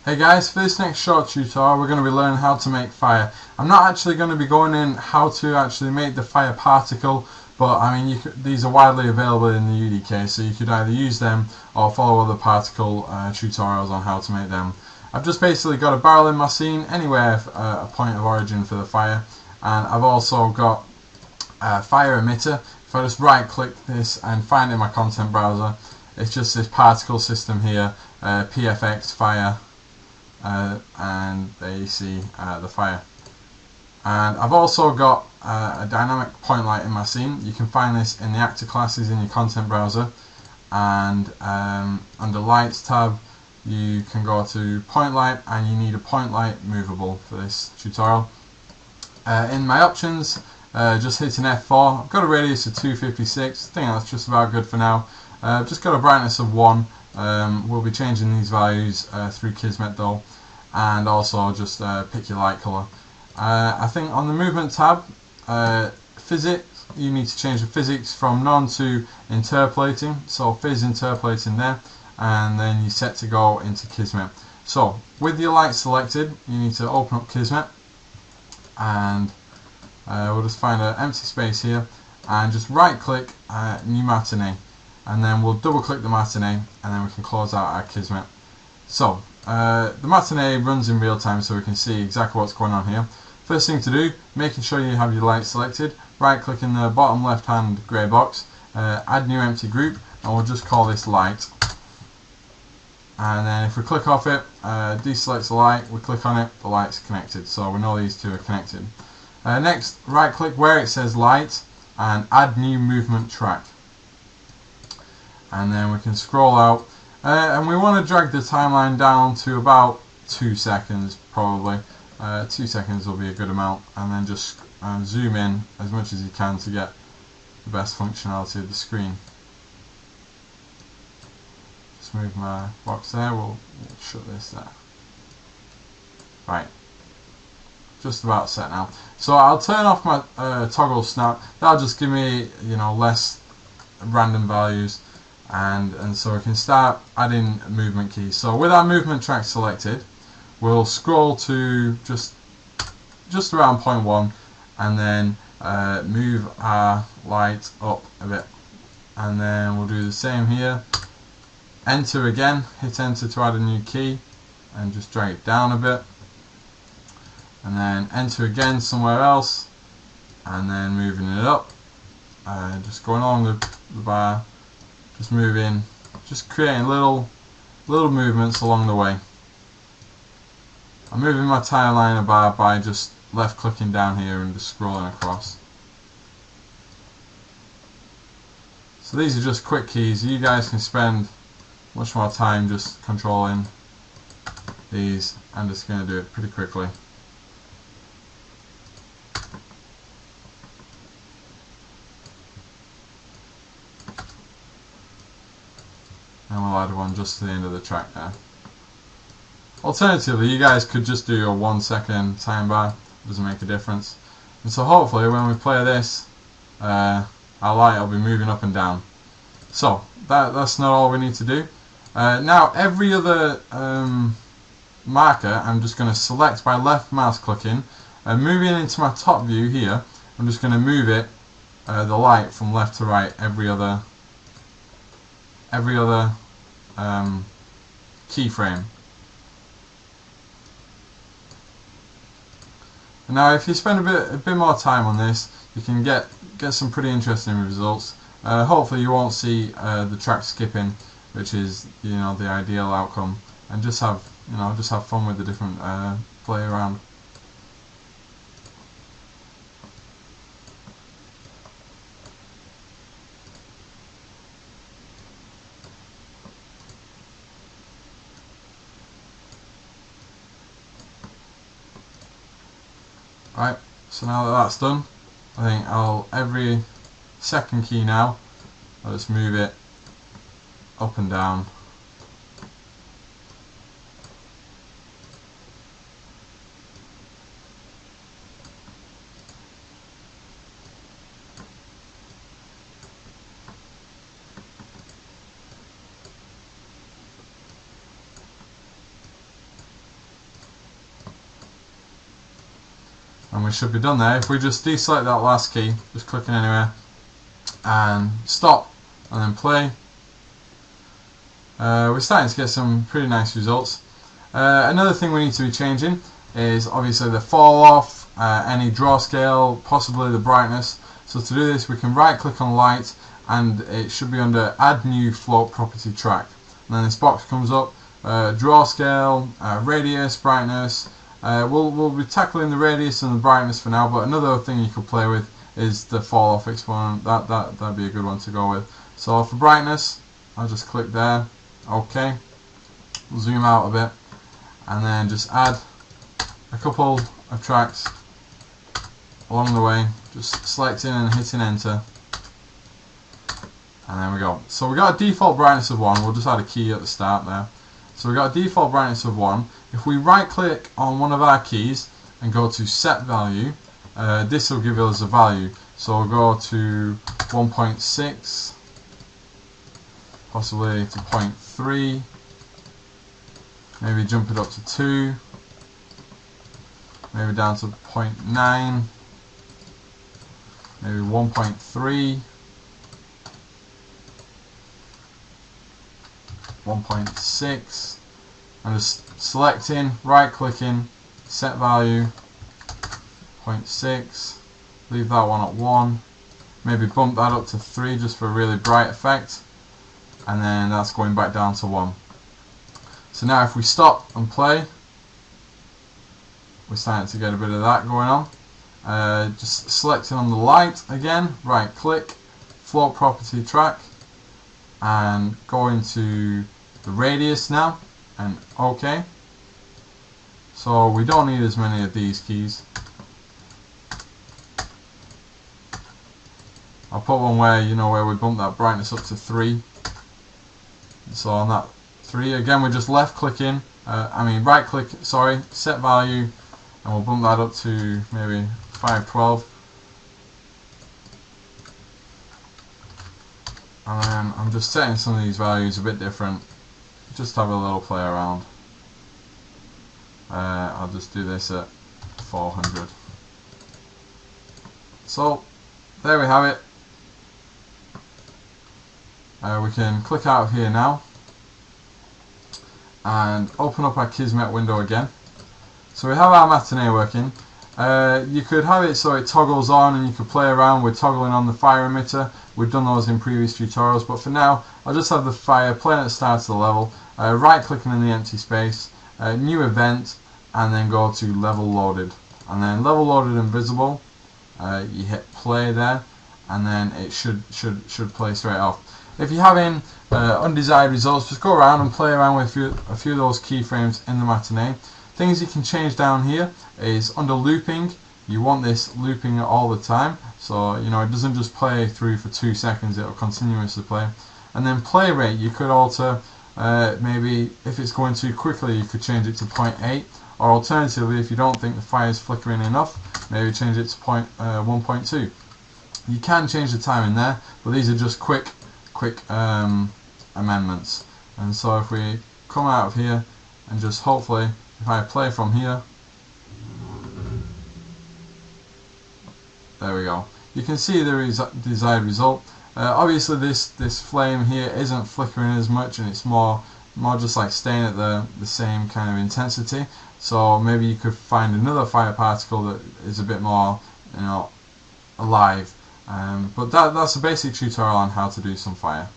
Hey guys, for this next short tutorial we're going to be learning how to make fire. I'm not actually going to be going in how to actually make the fire particle, but I mean these are widely available in the UDK, so you could either use them or follow other particle tutorials on how to make them. I've just basically got a barrel in my scene, anywhere a point of origin for the fire, and I've also got a fire emitter. If I just right click this and find it in my content browser, it's just this particle system here, PFX fire. And there you see the fire. And I've also got a dynamic point light in my scene. You can find this in the actor classes in your content browser, and under lights tab you can go to point light, and you need a point light movable for this tutorial. In my options, just hitting F4. I've got a radius of 256. I think that's just about good for now. I've just got a brightness of 1. We'll be changing these values through Kismet though, and also just pick your light color. I think on the movement tab, physics, you need to change the physics from none to interpolating, so phys interpolating there, and then you're set to go into Kismet. So with your light selected, you need to open up Kismet, and we'll just find an empty space here and just right click new matinee, and then we'll double click the matinee, and then we can close out our Kismet. So the matinee runs in real time, so we can see exactly what's going on here. First thing to do, making sure you have your light selected, right click in the bottom left hand grey box, add new empty group, and we'll just call this light. And then if we click off it, deselect the light, we click on it, the light's connected, so we know these two are connected. Next, right click where it says light and add new movement track. And then we can scroll out, and we want to drag the timeline down to about 2 seconds probably. 2 seconds will be a good amount, and then just zoom in as much as you can to get the best functionality of the screen. Just move my box there, we'll shut this there. Right, just about set now. So I'll turn off my toggle snap. That'll just give me, less random values. And so we can start adding movement keys. So with our movement track selected, we'll scroll to just around point 1, and then move our light up a bit, and then we'll do the same here. Enter again, hit enter to add a new key, and just drag it down a bit, and then enter again somewhere else, and then moving it up, just going along the bar. Just moving, just creating little movements along the way. I'm moving my timeline bar by just left clicking down here and just scrolling across. So these are just quick keys. You guys can spend much more time just controlling these. I'm just going to do it pretty quickly. And we'll add one just to the end of the track there. Alternatively, you guys could just do a 1 second time bar, it doesn't make a difference. And so hopefully when we play this, our light will be moving up and down. So that's not all we need to do. Now every other marker I'm just going to select by left mouse clicking, and moving into my top view here, I'm just going to move it, the light from left to right every other keyframe. And now if you spend a bit more time on this, you can get some pretty interesting results. Hopefully you won't see the track skipping, which is the ideal outcome, and just have fun with the different play around. Right, so now that that's done, I think every second key now, I'll just move it up and down. and we should be done there. If we just deselect that last key, just clicking anywhere, and stop, and then play, we're starting to get some pretty nice results. Another thing we need to be changing is obviously the fall off, any draw scale, possibly the brightness. So to do this, we can right click on light, and it should be under add new float property track, and then this box comes up, draw scale, radius, brightness. We'll be tackling the radius and the brightness for now, but another thing you could play with is the fall off exponent. That'd be a good one to go with. So for brightness, I'll just click there, OK, we'll zoom out a bit, and then just add a couple of tracks along the way, just selecting and hitting enter, and there we go. So we got a default brightness of 1. We'll just add a key at the start there. So we got a default brightness of 1. If we right click on one of our keys and go to set value, this will give us a value. So we'll go to 1.6, possibly to 0.3, maybe jump it up to 2, maybe down to 0.9, maybe 1.3, 1.6. I'm just selecting, right clicking, set value, 0.6, leave that one at 1, maybe bump that up to 3 just for a really bright effect, and then that's going back down to 1. So now if we stop and play, we're starting to get a bit of that going on. Just selecting on the light again, right click, float property track, and go into the radius now, and OK. So we don't need as many of these keys. I'll put one where, where we bump that brightness up to 3. So on that 3, again we're just left clicking, right click, sorry, set value, and we'll bump that up to maybe 512. And then I'm just setting some of these values a bit different, just have a little play around. I'll just do this at 400. So there we have it. We can click out of here now and open up our Kismet window again. So we have our matinee working. You could have it so it toggles on, and you could play around with toggling on the fire emitter. We've done those in previous tutorials, but for now I'll just have the fire playing at the start of the level, right clicking in the empty space, new event, and then go to level loaded, and then level loaded and visible. You hit play there, and then it should play straight off. If you're having undesired results, just go around and play around with a few of those keyframes in the matinee. Things you can change down here is under looping. You want this looping all the time, so it doesn't just play through for 2 seconds, it'll continuously play. And then play rate, you could alter, maybe if it's going too quickly you could change it to 0.8, or alternatively, if you don't think the fire is flickering enough, maybe change it to 1.2. You can change the time in there, but these are just quick amendments. And so if we come out of here and just hopefully, if I play from here, there we go. You can see the desired result. Obviously this flame here isn't flickering as much, and it's more just like staying at the same kind of intensity. So maybe you could find another fire particle that is a bit more alive. But that's a basic tutorial on how to do some fire.